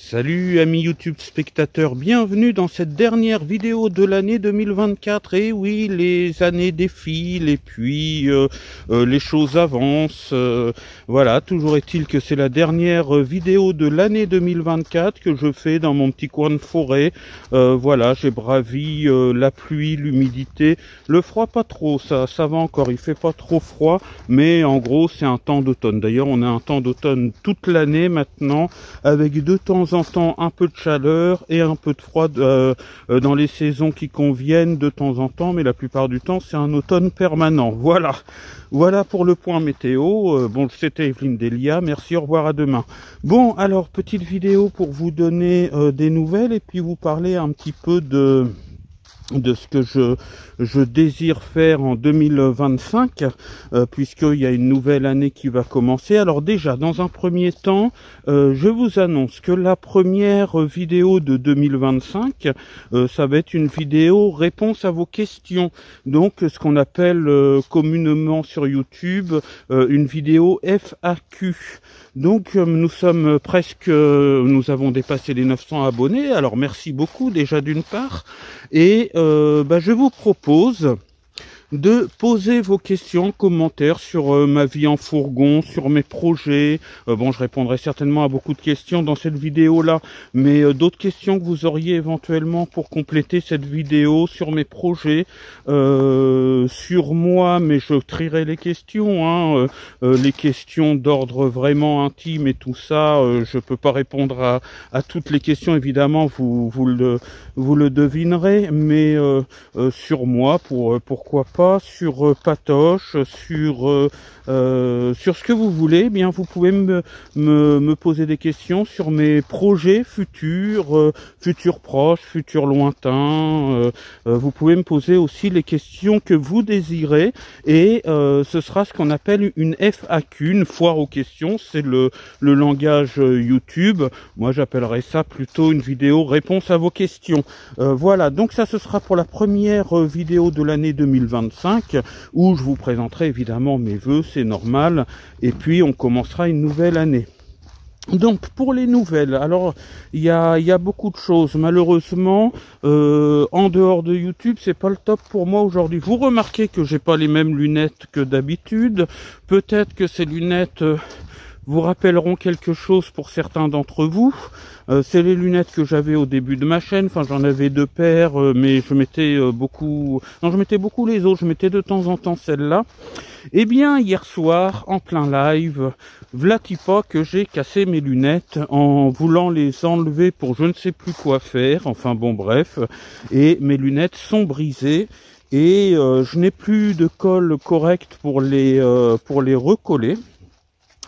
Salut amis YouTube spectateurs, bienvenue dans cette dernière vidéo de l'année 2024. Et oui, les années défilent et puis les choses avancent. Voilà, toujours est-il que c'est la dernière vidéo de l'année 2024 que je fais dans mon petit coin de forêt. Voilà, j'ai bravi la pluie, l'humidité, le froid pas trop, ça va encore, il fait pas trop froid, mais en gros c'est un temps d'automne. D'ailleurs on a un temps d'automne toute l'année maintenant, avec de temps en temps un peu de chaleur et un peu de froid dans les saisons qui conviennent de temps en temps, mais la plupart du temps c'est un automne permanent. Voilà pour le point météo. Bon, c'était Evelyne Delia, merci, au revoir, à demain. Bon, alors petite vidéo pour vous donner des nouvelles et puis vous parler un petit peu de ce que je désire faire en 2025, puisqu'il y a une nouvelle année qui va commencer. Alors déjà, dans un premier temps, je vous annonce que la première vidéo de 2025, ça va être une vidéo réponse à vos questions. Donc, ce qu'on appelle communément sur YouTube, une vidéo FAQ. Donc, nous avons dépassé les 900 abonnés. Alors, merci beaucoup déjà d'une part. Et je vous propose de poser vos questions, commentaires sur ma vie en fourgon, sur mes projets. Bon, je répondrai certainement à beaucoup de questions dans cette vidéo-là, mais d'autres questions que vous auriez éventuellement pour compléter cette vidéo sur mes projets, sur moi, mais je trierai les questions, hein, les questions d'ordre vraiment intime et tout ça, je peux pas répondre à toutes les questions, évidemment, vous le devinerez, mais sur moi, pourquoi pas, sur Patoche, sur ce que vous voulez, eh bien vous pouvez me poser des questions sur mes projets futurs, futurs proches, futurs lointains. Vous pouvez me poser aussi les questions que vous désirez, et ce sera ce qu'on appelle une FAQ, une foire aux questions. C'est le langage YouTube. Moi j'appellerais ça plutôt une vidéo réponse à vos questions. Voilà, donc ça ce sera pour la première vidéo de l'année 2025, où je vous présenterai évidemment mes vœux, c'est normal, et puis on commencera une nouvelle année. Donc pour les nouvelles, alors il y a beaucoup de choses. Malheureusement, en dehors de YouTube, c'est pas le top pour moi aujourd'hui. Vous remarquez que j'ai pas les mêmes lunettes que d'habitude. Peut-être que ces lunettes vous rappelleront quelque chose pour certains d'entre vous. C'est les lunettes que j'avais au début de ma chaîne. Enfin, j'en avais deux paires, mais je mettais beaucoup les autres. Je mettais de temps en temps celle-là. Eh bien, hier soir, en plein live, v'là-t-il pas que j'ai cassé mes lunettes en voulant les enlever pour je ne sais plus quoi faire. Enfin bon, bref. Et mes lunettes sont brisées. Et je n'ai plus de colle correcte pour les recoller.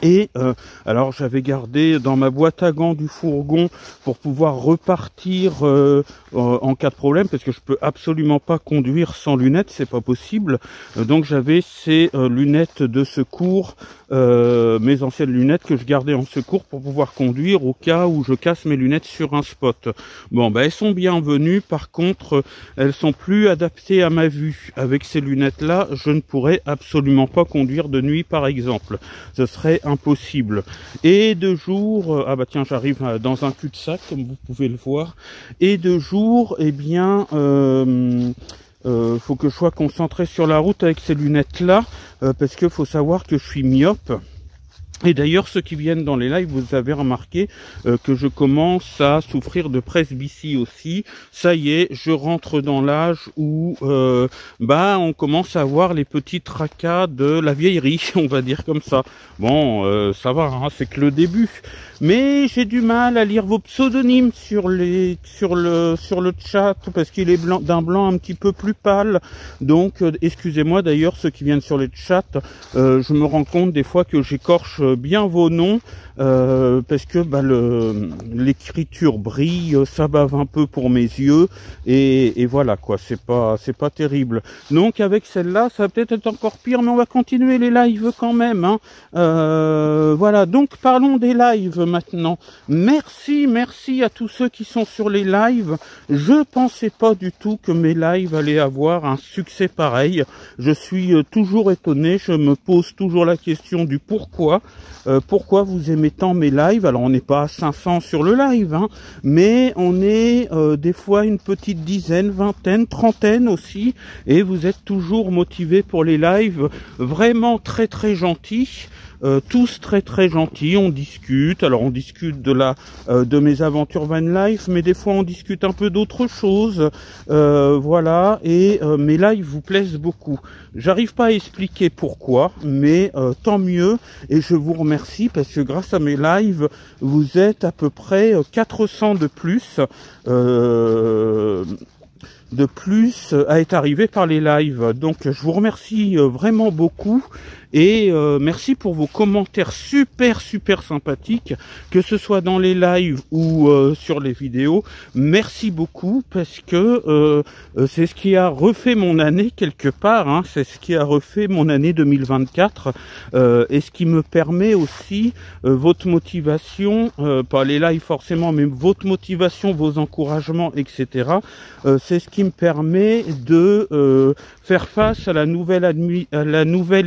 Et alors j'avais gardé dans ma boîte à gants du fourgon pour pouvoir repartir en cas de problème, parce que je peux absolument pas conduire sans lunettes, c'est pas possible. Donc j'avais ces lunettes de secours, mes anciennes lunettes que je gardais en secours pour pouvoir conduire au cas où je casse mes lunettes sur un spot. Bon, elles sont bienvenues, par contre elles sont plus adaptées à ma vue. Avec ces lunettes là, je ne pourrais absolument pas conduire de nuit par exemple, ce serait impossible. Et de jour, ah bah tiens, j'arrive dans un cul-de-sac comme vous pouvez le voir, et de jour, eh bien faut que je sois concentré sur la route avec ces lunettes là, parce que faut savoir que je suis myope. Et d'ailleurs, ceux qui viennent dans les lives, vous avez remarqué que je commence à souffrir de presbytie aussi. Ça y est, je rentre dans l'âge où on commence à voir les petits tracas de la vieillerie, on va dire comme ça. Bon, ça va, hein, c'est que le début. Mais j'ai du mal à lire vos pseudonymes sur le chat, parce qu'il est d'un blanc un petit peu plus pâle. Donc, excusez-moi d'ailleurs ceux qui viennent sur les chats. Je me rends compte des fois que j'écorche bien vos noms, parce que l'écriture brille, ça bave un peu pour mes yeux, et voilà quoi, c'est pas terrible. Donc avec celle-là, ça va peut-être être encore pire, mais on va continuer les lives quand même, hein. Voilà, donc parlons des lives maintenant. Merci à tous ceux qui sont sur les lives. Je pensais pas du tout que mes lives allaient avoir un succès pareil. Je suis toujours étonné, je me pose toujours la question du pourquoi. pourquoi vous aimez tant mes lives. Alors on n'est pas à 500 sur le live, hein, mais on est des fois une petite dizaine, vingtaine, trentaine aussi, et vous êtes toujours motivés pour les lives, vraiment très très gentils. Tous très très gentils, on discute. Alors on discute de mes aventures van life, mais des fois on discute un peu d'autres choses, voilà. Et mes lives vous plaisent beaucoup. J'arrive pas à expliquer pourquoi, mais tant mieux. Et je vous remercie parce que grâce à mes lives, vous êtes à peu près 400 de plus à être arrivé par les lives. Donc je vous remercie vraiment beaucoup. Et merci pour vos commentaires super sympathiques, que ce soit dans les lives ou sur les vidéos. Merci beaucoup parce que c'est ce qui a refait mon année quelque part, hein. C'est ce qui a refait mon année 2024 et ce qui me permet aussi votre motivation, pas les lives forcément, mais votre motivation, vos encouragements, etc. C'est ce qui me permet de faire face à la nouvelle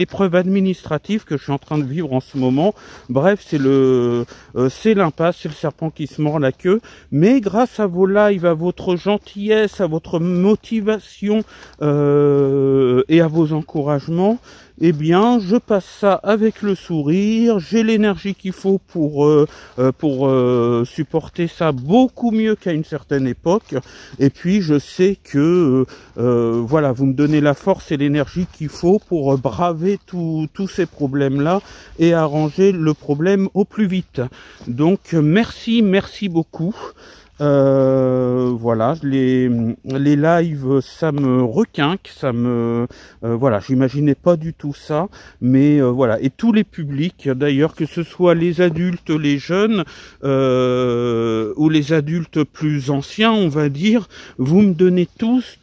épreuve administrative que je suis en train de vivre en ce moment. Bref, c'est l'impasse, c'est le serpent qui se mord la queue. Mais grâce à vos lives, à votre gentillesse, à votre motivation et à vos encouragements, eh bien, je passe ça avec le sourire. J'ai l'énergie qu'il faut pour supporter ça beaucoup mieux qu'à une certaine époque. Et puis, je sais que voilà, vous me donnez la force et l'énergie qu'il faut pour braver tous ces problèmes-là et arranger le problème au plus vite. Donc, merci beaucoup. Voilà, les lives, ça me requinque, ça me voilà, j'imaginais pas du tout ça, mais voilà, et tous les publics d'ailleurs, que ce soit les adultes, les jeunes ou les adultes plus anciens, on va dire, vous me donnez tous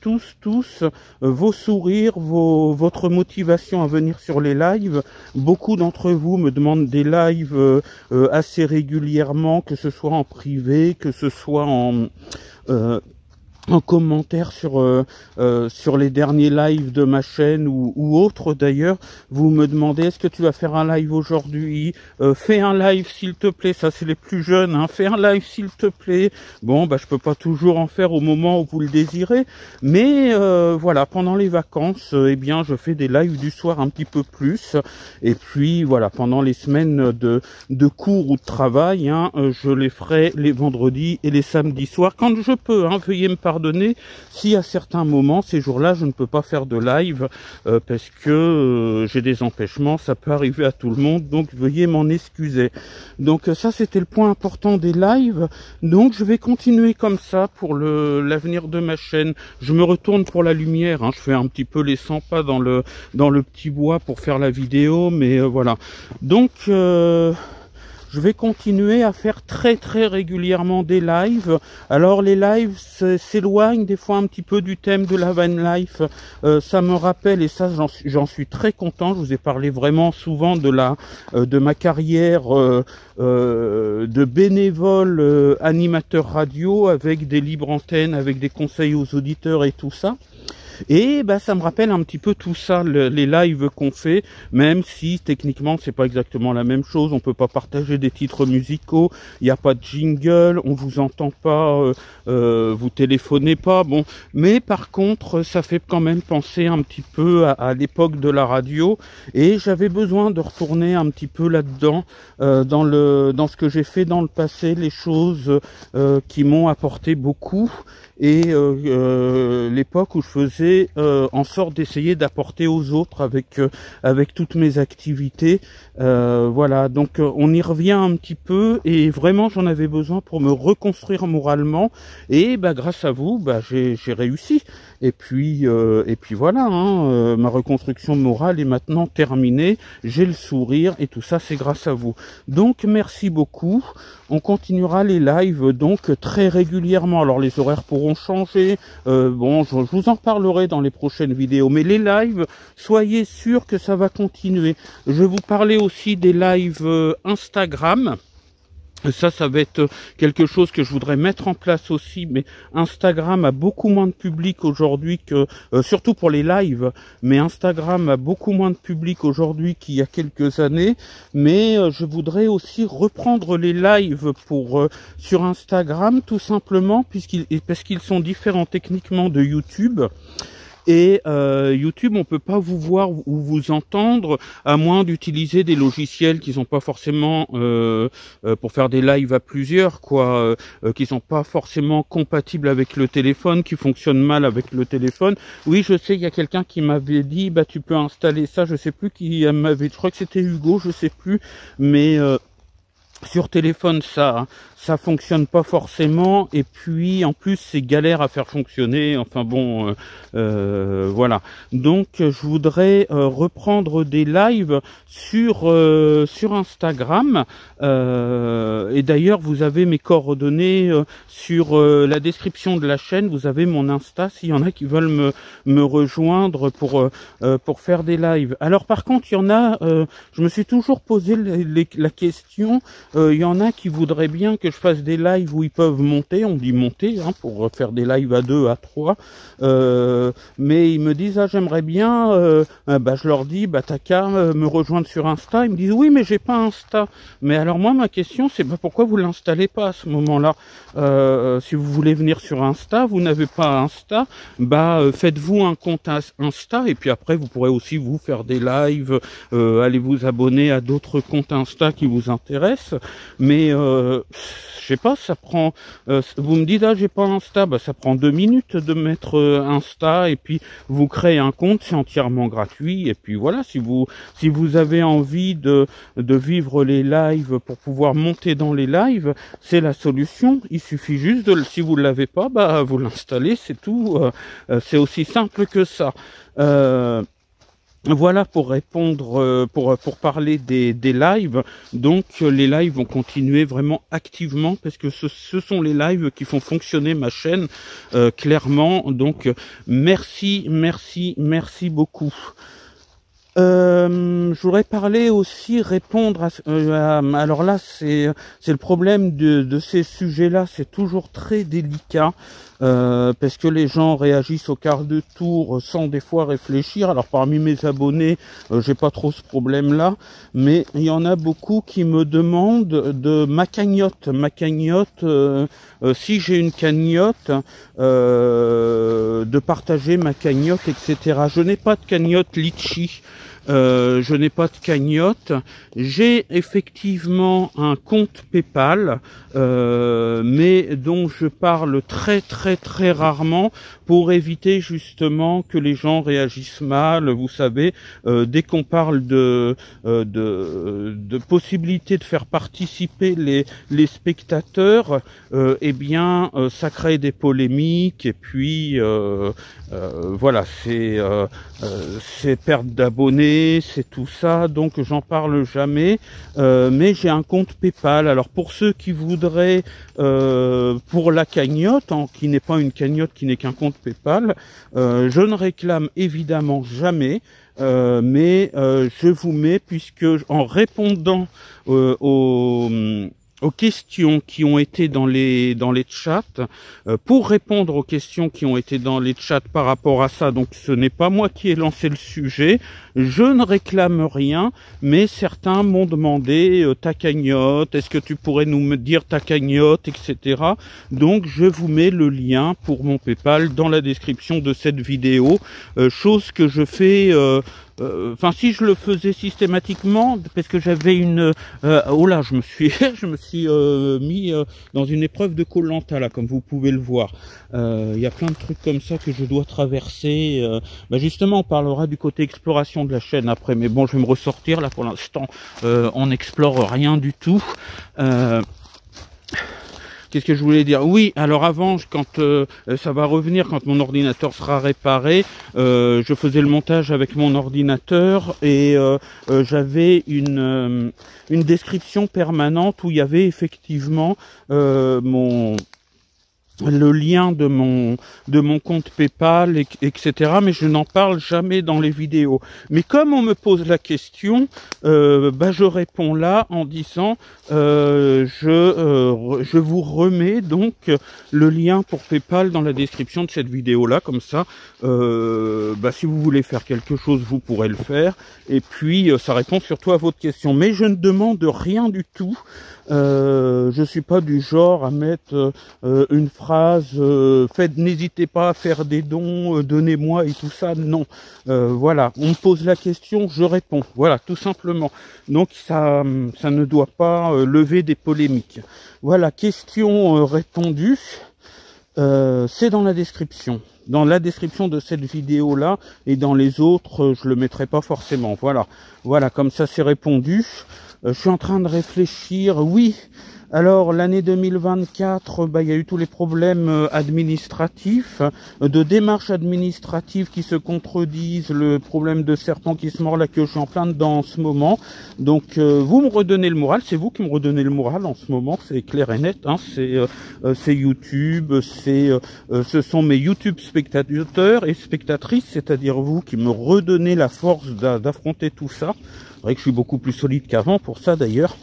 vos sourires, votre motivation à venir sur les lives. Beaucoup d'entre vous me demandent des lives assez régulièrement, que ce soit en privé, que ce soit en commentaire sur les derniers lives de ma chaîne ou autres d'ailleurs. Vous me demandez, est-ce que tu vas faire un live aujourd'hui? Fais un live s'il te plaît. Ça c'est les plus jeunes, hein. Fais un live s'il te plaît. Bon, bah je peux pas toujours en faire au moment où vous le désirez, mais voilà, pendant les vacances, eh bien je fais des lives du soir un petit peu plus. Et puis voilà, pendant les semaines de cours ou de travail, hein, je les ferai les vendredis et les samedis soirs quand je peux, hein. Veuillez me pardonner si à certains moments, ces jours-là, je ne peux pas faire de live parce que j'ai des empêchements, ça peut arriver à tout le monde, donc veuillez m'en excuser. Donc ça, c'était le point important des lives. Donc je vais continuer comme ça pour l'avenir de ma chaîne. Je me retourne pour la lumière, hein. Je fais un petit peu les 100 pas dans le petit bois pour faire la vidéo, mais voilà. Donc je vais continuer à faire très régulièrement des lives. Alors les lives s'éloignent des fois un petit peu du thème de la van life. Ça me rappelle, et ça j'en suis très content. Je vous ai parlé vraiment souvent de ma carrière de bénévole animateur radio avec des libres antennes, avec des conseils aux auditeurs et tout ça. Et bah ça me rappelle un petit peu tout ça, les lives qu'on fait, même si techniquement c'est pas exactement la même chose. On peut pas partager des titres musicaux, il n'y a pas de jingle, on vous entend pas, vous téléphonez pas, bon. Mais par contre, ça fait quand même penser un petit peu à l'époque de la radio, et j'avais besoin de retourner un petit peu là-dedans, dans ce que j'ai fait dans le passé, les choses qui m'ont apporté beaucoup. Et l'époque où je faisais en sorte d'essayer d'apporter aux autres avec toutes mes activités, voilà, donc on y revient un petit peu, et vraiment j'en avais besoin pour me reconstruire moralement, et bah grâce à vous, bah j'ai réussi, et puis voilà, hein, ma reconstruction morale est maintenant terminée, j'ai le sourire, et tout ça c'est grâce à vous. Donc merci beaucoup. On continuera les lives donc très régulièrement. Alors les horaires pourront changer, bon je vous en parlerai dans les prochaines vidéos, mais les lives, soyez sûrs que ça va continuer. Je vais vous parler aussi des lives Instagram. Ça va être quelque chose que je voudrais mettre en place aussi, mais Instagram a beaucoup moins de public aujourd'hui que, surtout pour les lives, mais Instagram a beaucoup moins de public aujourd'hui qu'il y a quelques années, mais je voudrais aussi reprendre les lives sur Instagram, tout simplement, parce qu'ils sont différents techniquement de YouTube. Et YouTube, on peut pas vous voir ou vous entendre à moins d'utiliser des logiciels qui sont pas forcément pour faire des lives à plusieurs, quoi, qui sont pas forcément compatibles avec le téléphone, qui fonctionnent mal avec le téléphone. Oui, je sais, il y a quelqu'un qui m'avait dit, bah tu peux installer ça. Je sais plus qui m'avait, je crois que c'était Hugo, je sais plus, mais sur téléphone, ça fonctionne pas forcément, et puis en plus c'est galère à faire fonctionner. Enfin bon, voilà. Donc je voudrais reprendre des lives sur Instagram. Et d'ailleurs vous avez mes coordonnées sur la description de la chaîne. Vous avez mon Insta s'il y en a qui veulent me rejoindre pour faire des lives. Alors par contre, il y en a, je me suis toujours posé la question. Il y en a qui voudraient bien que je fasse des lives où ils peuvent monter, on dit monter, hein, pour faire des lives à 2, à 3, mais ils me disent, ah j'aimerais bien, bah je leur dis, bah t'as qu'à me rejoindre sur Insta. Ils me disent, oui mais j'ai pas Insta. Mais alors moi ma question c'est, bah pourquoi vous l'installez pas à ce moment-là? Si vous voulez venir sur Insta, vous n'avez pas Insta, bah faites-vous un compte Insta, et puis après vous pourrez aussi vous faire des lives, allez vous abonner à d'autres comptes Insta qui vous intéressent. Mais je sais pas, ça prend, vous me dites, ah j'ai pas Insta, bah ça prend 2 minutes de mettre Insta, et puis vous créez un compte, c'est entièrement gratuit, et puis voilà, si vous avez envie de vivre les lives pour pouvoir monter dans les lives, c'est la solution. Il suffit juste si vous ne l'avez pas, bah vous l'installez, c'est tout. C'est aussi simple que ça. Voilà pour répondre, pour parler des lives. Donc les lives vont continuer vraiment activement, parce que ce sont les lives qui font fonctionner ma chaîne, clairement. Donc merci beaucoup. Je voudrais parler aussi, répondre alors là c'est le problème de ces sujets-là, c'est toujours très délicat, parce que les gens réagissent au quart de tour sans des fois réfléchir. Alors parmi mes abonnés, j'ai pas trop ce problème-là, mais il y en a beaucoup qui me demandent de ma cagnotte. Si j'ai une cagnotte, de partager ma cagnotte, etc. Je n'ai pas de cagnotte Litchi. Je n'ai pas de cagnotte. J'ai effectivement un compte PayPal, mais dont je parle très rarement, pour éviter justement que les gens réagissent mal. Vous savez, dès qu'on parle de possibilité de faire participer les spectateurs, eh bien ça crée des polémiques, et puis voilà, c'est perte d'abonnés, c'est tout ça, donc j'en parle jamais. Mais j'ai un compte PayPal. Alors pour ceux qui voudraient, pour la cagnotte, qui n'est pas une cagnotte, qui n'est qu'un compte PayPal, je ne réclame évidemment jamais, mais je vous mets, puisque en répondant aux questions qui ont été dans les chats, pour répondre aux questions qui ont été dans les chats par rapport à ça, donc ce n'est pas moi qui ai lancé le sujet, je ne réclame rien, mais certains m'ont demandé ta cagnotte, est-ce que tu pourrais me dire ta cagnotte, etc. Donc je vous mets le lien pour mon PayPal dans la description de cette vidéo, chose que je fais... Enfin, si je le faisais systématiquement, parce que j'avais une... oh là, je me suis mis dans une épreuve de Koh-Lanta, là, comme vous pouvez le voir. Il y a plein de trucs comme ça que je dois traverser. Bah justement, on parlera du côté exploration de la chaîne après. Mais bon, je vais me ressortir, là, pour l'instant. On n'explore rien du tout. Qu'est-ce que je voulais dire? Oui, alors avant, quand ça va revenir, quand mon ordinateur sera réparé, je faisais le montage avec mon ordinateur, et j'avais une description permanente où il y avait effectivement le lien de mon compte PayPal, etc. Mais je n'en parle jamais dans les vidéos. Mais comme on me pose la question, je réponds là en disant je vous remets donc le lien pour PayPal dans la description de cette vidéo là. Comme ça, si vous voulez faire quelque chose, vous pourrez le faire. Et puis ça répond surtout à votre question. Mais je ne demande rien du tout. Je suis pas du genre à mettre une phrase n'hésitez pas à faire des dons, donnez-moi et tout ça. Non, voilà, on me pose la question, je réponds. Voilà, tout simplement. Donc ça ne doit pas lever des polémiques. Voilà, question répondue. C'est dans la description. Dans la description de cette vidéo là et dans les autres, je le mettrai pas forcément. Voilà, comme ça c'est répondu. Je suis en train de réfléchir. Oui, alors l'année 2024, il y a eu tous les problèmes administratifs, de démarches administratives qui se contredisent, le problème de serpent qui se mord la queue, je suis en plein dedans en ce moment. Donc vous me redonnez le moral, c'est vous qui me redonnez le moral en ce moment, c'est clair et net, hein, c'est YouTube, ce sont mes YouTube spectateurs et spectatrices, c'est-à-dire vous qui me redonnez la force d'affronter tout ça. C'est vrai que je suis beaucoup plus solide qu'avant pour ça d'ailleurs.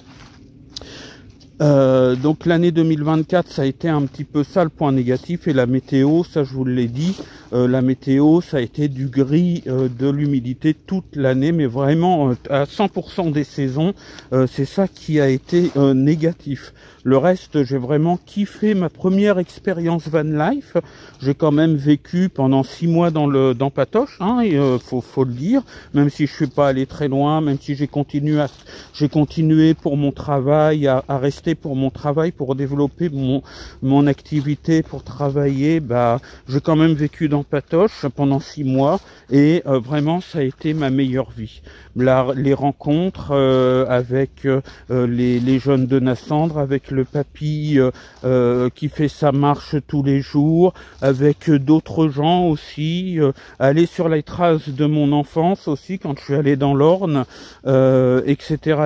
Donc l'année 2024, ça a été un petit peu ça le point négatif. Et la météo, ça je vous l'ai dit, la météo, ça a été du gris, de l'humidité toute l'année, mais vraiment à 100% des saisons, c'est ça qui a été négatif. Le reste, j'ai vraiment kiffé ma première expérience van life. J'ai quand même vécu pendant 6 mois dans Patoche, hein, et faut le dire, même si je suis pas allé très loin, même si j'ai continué pour mon travail, à rester pour mon travail, pour développer mon activité, pour travailler, j'ai quand même vécu dans Patoche pendant 6 mois, et vraiment ça a été ma meilleure vie. Les rencontres avec les jeunes de Nassandre, avec le papy qui fait sa marche tous les jours, avec d'autres gens aussi, aller sur les traces de mon enfance aussi quand je suis allé dans l'Orne, etc.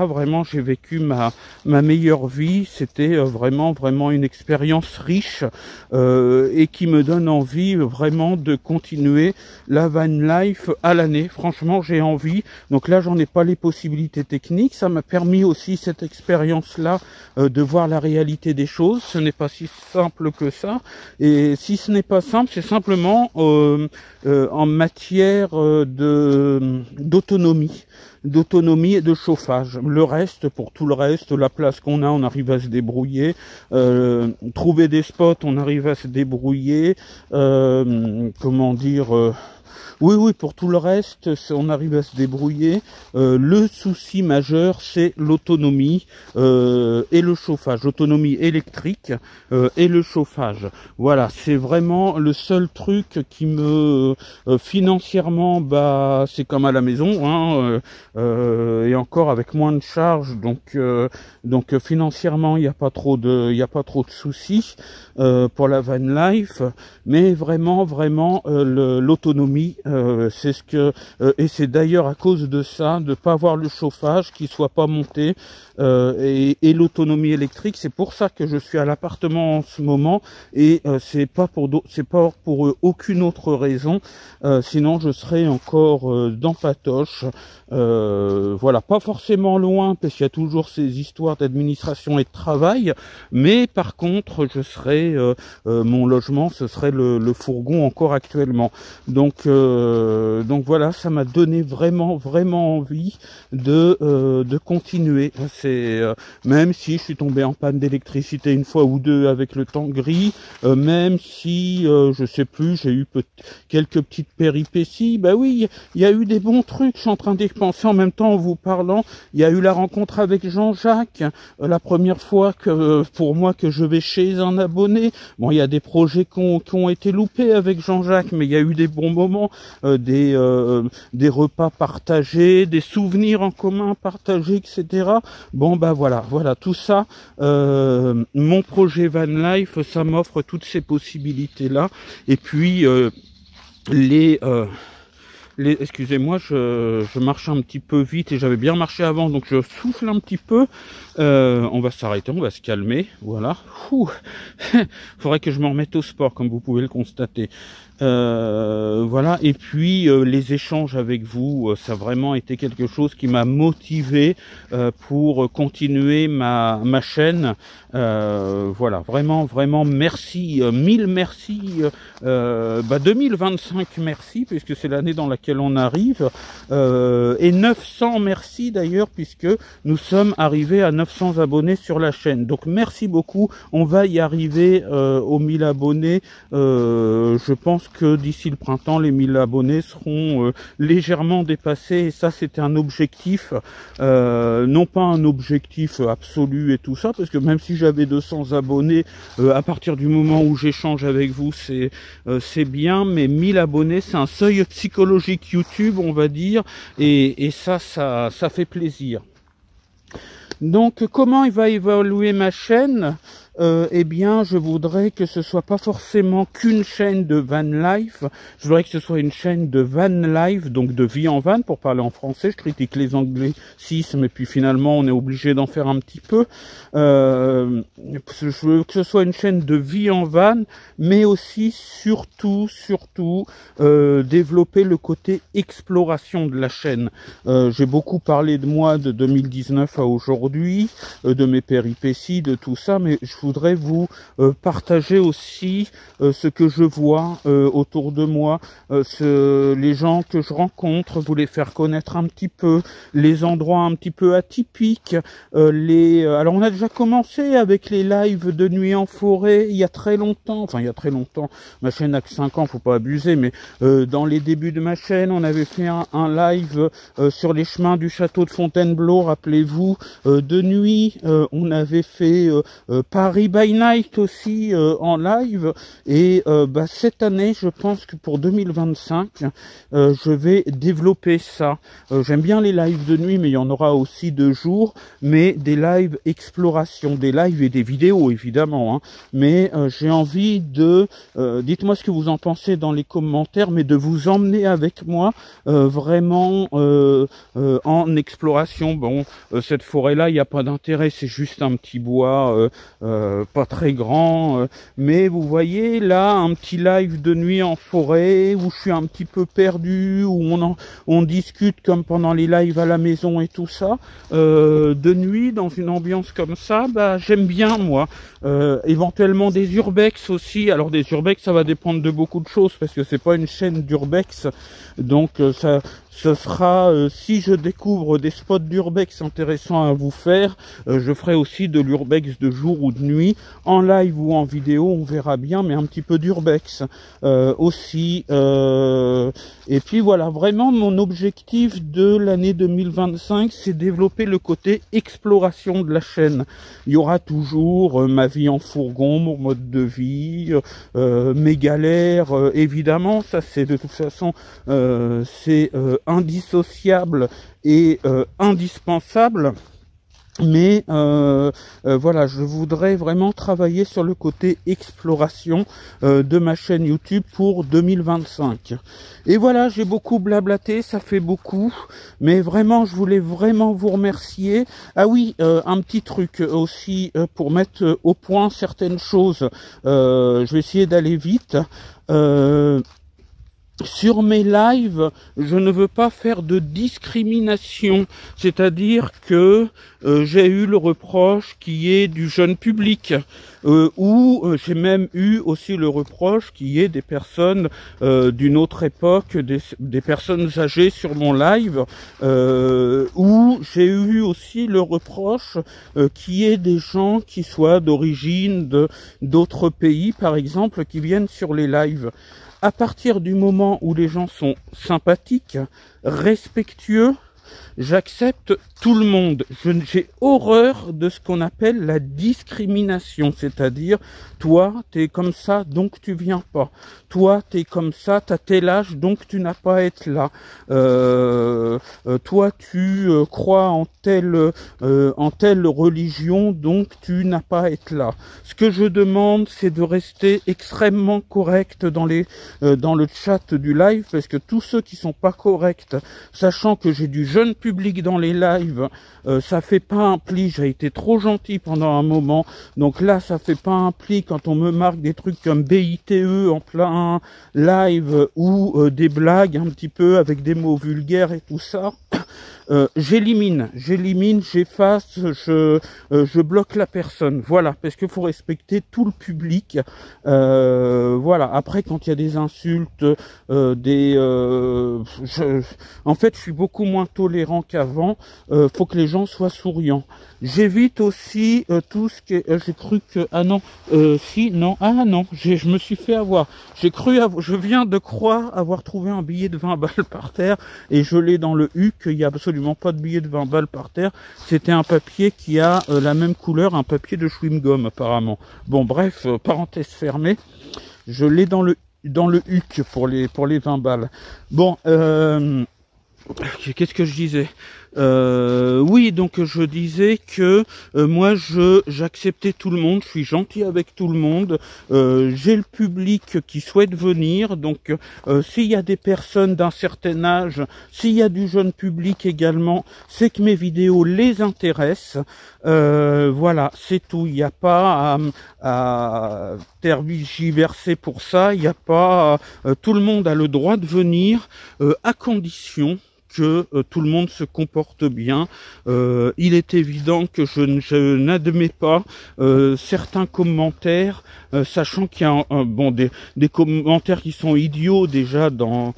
Vraiment, j'ai vécu ma meilleure vie. C'était vraiment une expérience riche et qui me donne envie vraiment de continuer la van life à l'année. Franchement, j'ai envie. Donc là, j'en ai pas les possibilités techniques. Ça m'a permis aussi cette expérience-là de voir la réalité des choses. Ce n'est pas si simple que ça. Et si ce n'est pas simple, c'est simplement en matière d'autonomie et de chauffage. Le reste, pour tout le reste, la place qu'on a, on arrive à se débrouiller. Trouver des spots, on arrive à se débrouiller. Oui, pour tout le reste, on arrive à se débrouiller. Le souci majeur, c'est l'autonomie et le chauffage. L'autonomie électrique et le chauffage. Voilà, c'est vraiment le seul truc qui me... financièrement, c'est comme à la maison, hein, et encore avec moins de charges. Donc financièrement, il n'y a pas trop de soucis pour la van life. Mais vraiment, l'autonomie... c'est ce que et c'est d'ailleurs à cause de ça, de pas avoir le chauffage qui soit pas monté et l'autonomie électrique. C'est pour ça que je suis à l'appartement en ce moment et c'est pas pour aucune autre raison. Sinon je serais encore dans Patoche. Voilà, pas forcément loin parce qu'il y a toujours ces histoires d'administration et de travail, mais par contre je serais mon logement, ce serait le fourgon encore actuellement. Donc voilà, ça m'a donné vraiment envie de continuer. C'est même si je suis tombé en panne d'électricité une fois ou deux avec le temps gris, même si je sais plus, j'ai eu quelques petites péripéties. Oui, il y a eu des bons trucs. Je suis en train d'y penser en même temps en vous parlant. Il y a eu la rencontre avec Jean-Jacques, la première fois pour moi que je vais chez un abonné. Bon, il y a des projets qui ont été loupés avec Jean-Jacques, mais il y a eu des bons moments, des repas partagés, des souvenirs en commun partagés, etc. Bon, voilà, tout ça, mon projet Van Life, ça m'offre toutes ces possibilités-là. Et puis, excusez-moi, je marche un petit peu vite et j'avais bien marché avant, donc je souffle un petit peu. On va s'arrêter, on va se calmer, voilà. Faudrait que je me remette au sport, comme vous pouvez le constater. Voilà, et puis les échanges avec vous, ça a vraiment été quelque chose qui m'a motivé pour continuer ma chaîne. Voilà, vraiment merci, 1000 merci, 2025 merci, puisque c'est l'année dans laquelle on arrive, et 900 merci d'ailleurs, puisque nous sommes arrivés à 900 abonnés sur la chaîne. Donc merci beaucoup, on va y arriver aux 1000 abonnés. Je pense que d'ici le printemps, les 1000 abonnés seront légèrement dépassés, et ça c'était un objectif, non pas un objectif absolu et tout ça, parce que même si j'avais 200 abonnés, à partir du moment où j'échange avec vous, c'est bien, mais 1000 abonnés, c'est un seuil psychologique YouTube, on va dire, et ça fait plaisir. Donc comment il va évoluer ma chaîne? Eh bien, je voudrais que ce soit pas forcément qu'une chaîne de van life. Je voudrais que ce soit une chaîne de van life, donc de vie en van, pour parler en français. Je critique les anglicismes, et puis finalement, on est obligé d'en faire un petit peu. Je veux que ce soit une chaîne de vie en van, mais aussi, surtout, développer le côté exploration de la chaîne. J'ai beaucoup parlé de moi de 2019 à aujourd'hui, de mes péripéties, de tout ça, mais je voudrais vous partager aussi ce que je vois autour de moi, les gens que je rencontre, vous les faire connaître un petit peu, les endroits un petit peu atypiques, alors on a déjà commencé avec les lives de nuit en forêt il y a très longtemps, enfin il y a très longtemps, ma chaîne a que 5 ans, faut pas abuser, mais dans les débuts de ma chaîne, on avait fait un live sur les chemins du château de Fontainebleau, rappelez-vous, de nuit, on avait fait Paris by Night aussi en live, et cette année je pense que pour 2025 je vais développer ça. J'aime bien les lives de nuit, mais il y en aura aussi de jour, mais des lives exploration, des lives et des vidéos évidemment, hein. Mais j'ai envie de dites-moi ce que vous en pensez dans les commentaires, mais de vous emmener avec moi vraiment en exploration. Bon, cette forêt là, il n'y a pas d'intérêt, c'est juste un petit bois pas très grand, mais vous voyez là un petit live de nuit en forêt où je suis un petit peu perdu, où on discute comme pendant les lives à la maison et tout ça, de nuit dans une ambiance comme ça, j'aime bien moi. Éventuellement des urbex aussi. Alors des urbex, ça va dépendre de beaucoup de choses, parce que c'est pas une chaîne d'urbex, donc ce sera, si je découvre des spots d'urbex intéressants à vous faire, je ferai aussi de l'urbex de jour ou de nuit, en live ou en vidéo, on verra bien, mais un petit peu d'urbex aussi. Et puis voilà, vraiment mon objectif de l'année 2025, c'est développer le côté exploration de la chaîne. Il y aura toujours ma vie en fourgon, mon mode de vie, mes galères, évidemment, ça c'est de toute façon, c'est indissociable et indispensable. Mais voilà, je voudrais vraiment travailler sur le côté exploration de ma chaîne YouTube pour 2025. Et voilà, j'ai beaucoup blablaté, ça fait beaucoup, mais vraiment, je voulais vraiment vous remercier. Ah oui, un petit truc aussi pour mettre au point certaines choses. Je vais essayer d'aller vite. Sur mes lives, je ne veux pas faire de discrimination, c'est-à-dire que j'ai eu le reproche qui est du jeune public, ou j'ai même eu aussi le reproche qui est des personnes d'une autre époque, des personnes âgées sur mon live, où j'ai eu aussi le reproche qui est des gens qui soient d'origine d'autres pays, par exemple, qui viennent sur les lives. À partir du moment où les gens sont sympathiques, respectueux, J'accepte tout le monde. J'ai horreur de ce qu'on appelle la discrimination, c'est-à-dire, toi, t'es comme ça, donc tu viens pas. Toi, t'es comme ça, t'as tel âge, donc tu n'as pas à être là. Toi, tu crois en telle religion, donc tu n'as pas à être là. Ce que je demande, c'est de rester extrêmement correct dans le chat du live, parce que tous ceux qui sont pas corrects, sachant que j'ai du jeune public dans les lives, ça fait pas un pli. J'ai été trop gentil pendant un moment, donc là ça fait pas un pli quand on me marque des trucs comme BITE en plein live ou des blagues un petit peu avec des mots vulgaires et tout ça. J'élimine, j'efface, je bloque la personne, voilà, parce qu'il faut respecter tout le public, voilà. Après, quand il y a des insultes, en fait, je suis beaucoup moins tolérant qu'avant. Faut que les gens soient souriants. J'évite aussi tout ce qui est, j'ai cru que, ah non, si, non, ah non, je me suis fait avoir. Je viens de croire avoir trouvé un billet de 20 balles par terre, et je l'ai dans le HUC. Il y a absolument pas de billet de 20 balles par terre. C'était un papier qui a la même couleur, un papier de chewing-gum apparemment. Bon, bref, parenthèse fermée. Je l'ai dans le HUC pour les 20 balles. Bon, qu'est-ce que je disais? Oui, donc je disais que moi j'acceptais tout le monde, je suis gentil avec tout le monde, j'ai le public qui souhaite venir, donc s'il y a des personnes d'un certain âge, s'il y a du jeune public également, c'est que mes vidéos les intéressent, voilà, c'est tout. Il n'y a pas à tergiverser pour ça, il n'y a pas tout le monde a le droit de venir, à condition que tout le monde se comporte bien. Il est évident que je n'admets pas certains commentaires, sachant qu'il y a bon, des commentaires qui sont idiots déjà d'ordre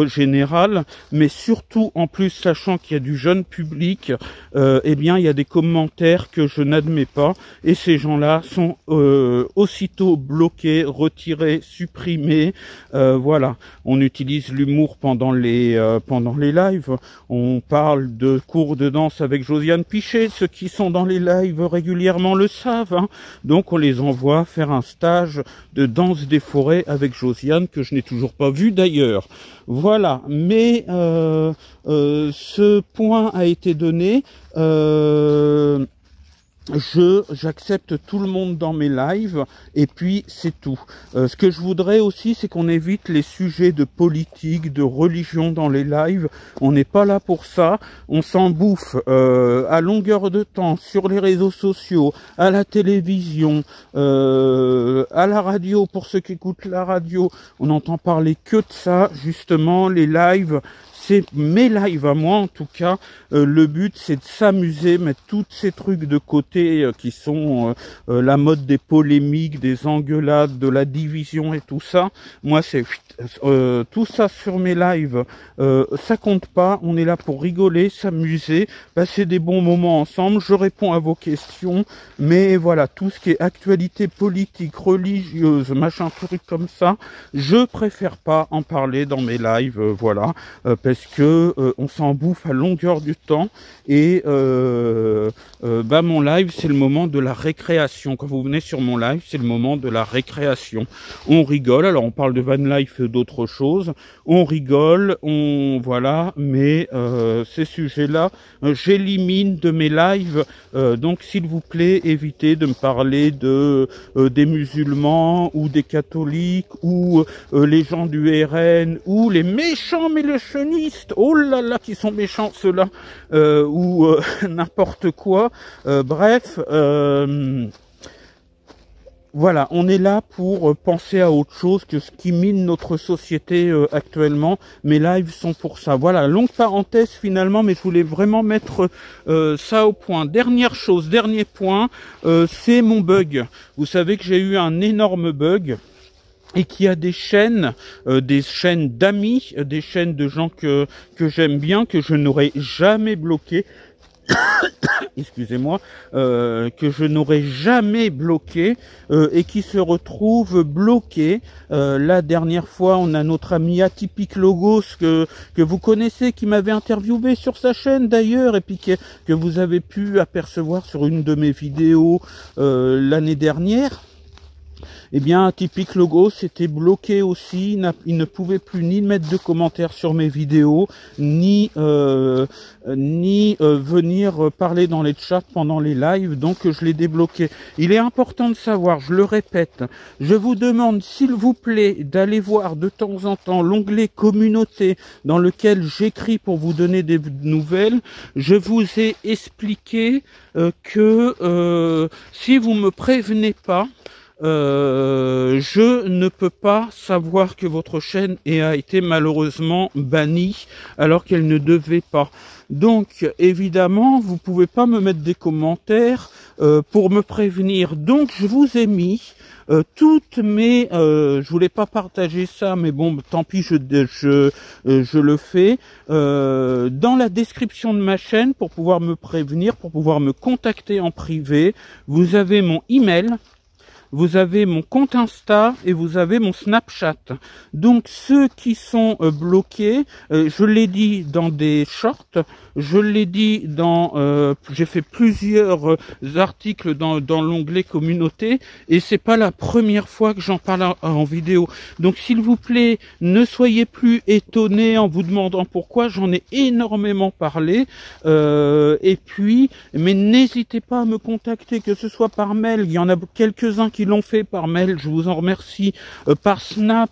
général, mais surtout en plus sachant qu'il y a du jeune public, eh bien il y a des commentaires que je n'admets pas, et ces gens-là sont aussitôt bloqués, retirés, supprimés. Voilà, on utilise l'humour pendant les lives, on parle de cours de danse avec Josiane Pichet, ceux qui sont dans les lives régulièrement le savent, hein. Donc on les envoie faire un stage de danse des forêts avec Josiane, que je n'ai toujours pas vu d'ailleurs. Voilà, mais ce point a été donné. J'accepte tout le monde dans mes lives, et puis c'est tout. Ce que je voudrais aussi, c'est qu'on évite les sujets de politique, de religion dans les lives. On n'est pas là pour ça. On s'en bouffe à longueur de temps sur les réseaux sociaux, à la télévision, à la radio. Pour ceux qui écoutent la radio, on n'entend parler que de ça, justement, les lives. C'est mes lives à moi en tout cas, le but c'est de s'amuser, mettre tous ces trucs de côté qui sont la mode des polémiques, des engueulades, de la division et tout ça. Moi c'est tout ça sur mes lives, ça compte pas, on est là pour rigoler, s'amuser, passer des bons moments ensemble. Je réponds à vos questions, mais voilà, tout ce qui est actualité politique, religieuse, machin truc comme ça, je préfère pas en parler dans mes lives, voilà, parce que on s'en bouffe à longueur du temps, et mon live c'est le moment de la récréation. Quand vous venez sur mon live, c'est le moment de la récréation. On rigole, alors on parle de van life, d'autres choses, on rigole, voilà, mais ces sujets-là, j'élimine de mes lives, donc s'il vous plaît, évitez de me parler de des musulmans ou des catholiques ou les gens du RN ou les méchants mélanchonistes, oh là là, qui sont méchants ceux-là, ou n'importe quoi, bref, voilà, on est là pour penser à autre chose que ce qui mine notre société actuellement. Mes lives sont pour ça. Voilà, longue parenthèse finalement, mais je voulais vraiment mettre ça au point. Dernière chose, dernier point, c'est mon bug. Vous savez que j'ai eu un énorme bug, et qu'il y a des chaînes d'amis, des chaînes de gens que j'aime bien, que je n'aurais jamais bloquées, excusez-moi, que je n'aurais jamais bloqué et qui se retrouve bloqué. La dernière fois, on a notre ami Atypique Logos que vous connaissez, qui m'avait interviewé sur sa chaîne d'ailleurs, et puis que vous avez pu apercevoir sur une de mes vidéos l'année dernière. Eh bien, Atypique Logos était bloqué aussi, il ne pouvait plus ni mettre de commentaires sur mes vidéos, ni venir parler dans les chats pendant les lives, donc je l'ai débloqué. Il est important de savoir, je le répète, je vous demande s'il vous plaît d'aller voir de temps en temps l'onglet communauté dans lequel j'écris pour vous donner des nouvelles. Je vous ai expliqué que si vous me prévenez pas, je ne peux pas savoir que votre chaîne a été malheureusement bannie alors qu'elle ne devait pas. Donc évidemment vous pouvez pas me mettre des commentaires pour me prévenir. Donc je vous ai mis toutes mes je voulais pas partager ça, mais bon, tant pis, je le fais dans la description de ma chaîne pour pouvoir me prévenir, pour pouvoir me contacter en privé. Vous avez mon email, vous avez mon compte Insta et vous avez mon Snapchat. Donc ceux qui sont bloqués, je l'ai dit dans des shorts, je l'ai dit dans, j'ai fait plusieurs articles dans l'onglet communauté, et c'est pas la première fois que j'en parle en vidéo. Donc s'il vous plaît, ne soyez plus étonnés en vous demandant pourquoi, j'en ai énormément parlé. Et puis, mais n'hésitez pas à me contacter, que ce soit par mail, il y en a quelques-uns qui l'ont fait par mail, je vous en remercie, par Snap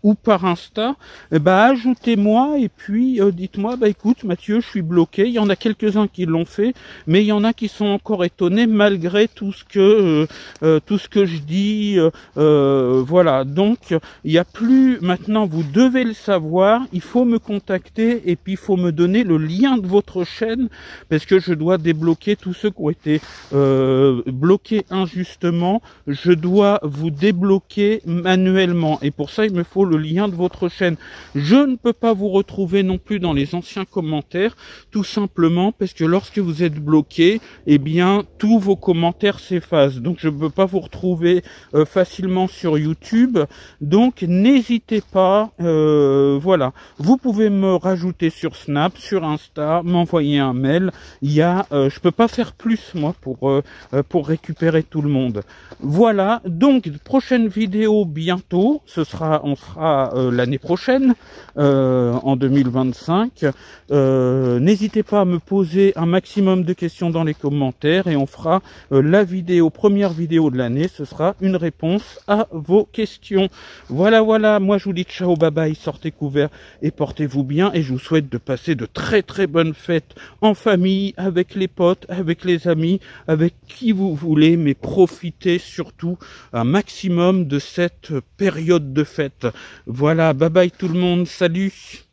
ou par Insta. Ajoutez-moi et puis dites-moi, écoute Mathieu, je suis bloqué. Il y en a quelques-uns qui l'ont fait, mais il y en a qui sont encore étonnés malgré tout ce que je dis. Voilà, donc il n'y a plus, maintenant vous devez le savoir, il faut me contacter et puis il faut me donner le lien de votre chaîne, parce que je dois débloquer tous ceux qui ont été bloqués injustement. Je dois vous débloquer manuellement, et pour ça il me faut le lien de votre chaîne. Je ne peux pas vous retrouver non plus dans les anciens commentaires, tout simplement parce que lorsque vous êtes bloqué, eh bien tous vos commentaires s'effacent, donc je ne peux pas vous retrouver facilement sur YouTube. Donc n'hésitez pas, voilà, vous pouvez me rajouter sur Snap, sur Insta, m'envoyer un mail. Il y a, je peux pas faire plus moi pour récupérer tout le monde. Voilà, donc prochaine vidéo bientôt, on sera l'année prochaine, en 2025. N'hésitez pas à me poser un maximum de questions dans les commentaires et on fera la première vidéo de l'année, ce sera une réponse à vos questions. Voilà, moi je vous dis ciao, bye bye, sortez couverts et portez-vous bien, et je vous souhaite de passer de très très bonnes fêtes en famille, avec les potes, avec les amis, avec qui vous voulez, mais profitez surtout un maximum de cette période de fête. Voilà, bye bye tout le monde, salut.